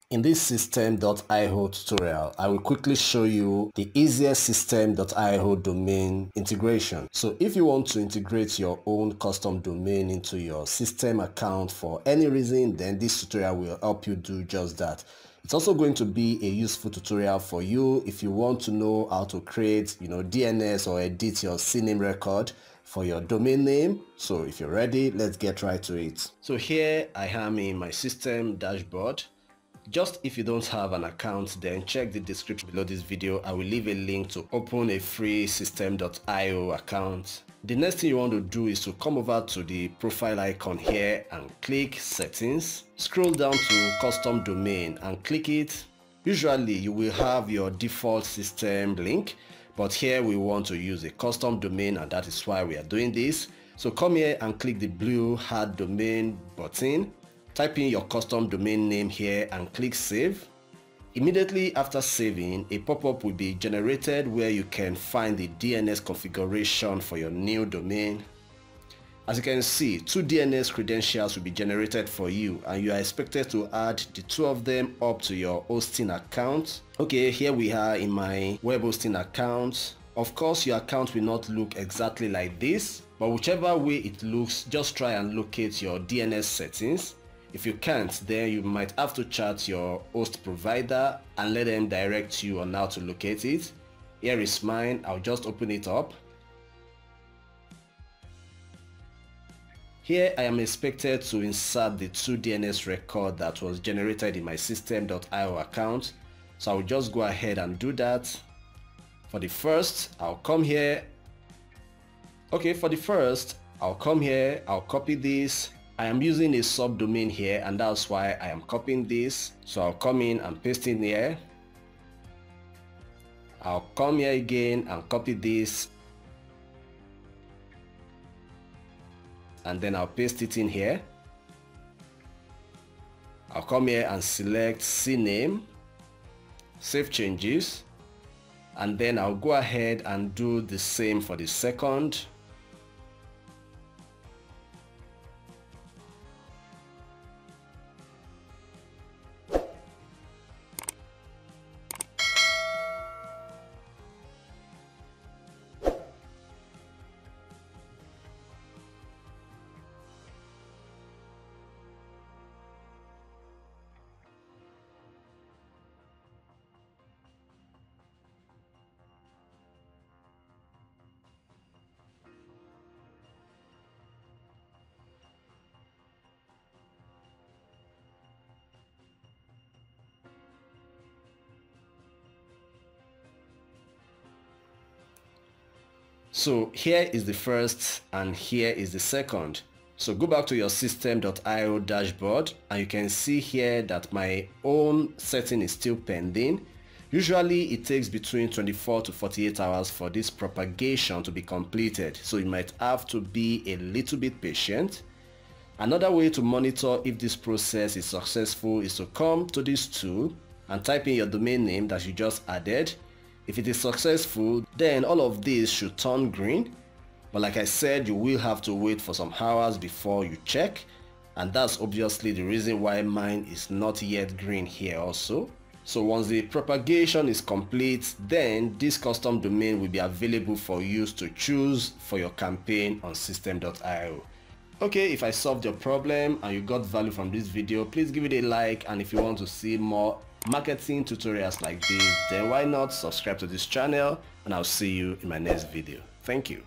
In this system.io tutorial, I will quickly show you the easiest system.io domain integration. So if you want to integrate your own custom domain into your system account for any reason, then this tutorial will help you do just that. It's also going to be a useful tutorial for you if you want to know how to create, DNS or edit your CNAME record for your domain name. So if you're ready, let's get right to it. So here I am in my system dashboard. Just if you don't have an account, then check the description below this video. I will leave a link to open a free system.io account. The next thing you want to do is to come over to the profile icon here and click settings. Scroll down to custom domain and click it. Usually you will have your default system link, but here we want to use a custom domain, and that is why we are doing this. So come here and click the blue add domain button. Type in your custom domain name here and click save. Immediately after saving, a pop-up will be generated where you can find the DNS configuration for your new domain. As you can see, 2 DNS credentials will be generated for you, and you are expected to add the 2 of them up to your hosting account. Okay, here we are in my web hosting account. Of course, your account will not look exactly like this, but whichever way it looks, just try and locate your DNS settings. If you can't, then you might have to chat your host provider and let them direct you on how to locate it. Here is mine. I'll just open it up. Here I am expected to insert the 2 DNS record that was generated in my system.io account. So I'll just go ahead and do that. For the first, I'll come here. Okay, for the first, I'll come here, I'll copy this. I am using a subdomain here, and that's why I am copying this. So I'll come in and paste in here. I'll come here again and copy this. And then I'll paste it in here. I'll come here and select CNAME, save changes. And then I'll go ahead and do the same for the second. So here is the first and here is the second. So go back to your system.io dashboard and you can see here that my own setting is still pending. Usually it takes between 24 to 48 hours for this propagation to be completed. So you might have to be a little bit patient. Another way to monitor if this process is successful is to come to this tool and type in your domain name that you just added. If it is successful, then all of these should turn green. But like I said, you will have to wait for some hours before you check. And that's obviously the reason why mine is not yet green here also. So once the propagation is complete, then this custom domain will be available for you to choose for your campaign on system.io. Okay, if I solved your problem and you got value from this video, please give it a like, and if you want to see more marketing tutorials like this, then why not subscribe to this channel, and I'll see you in my next video. Thank you.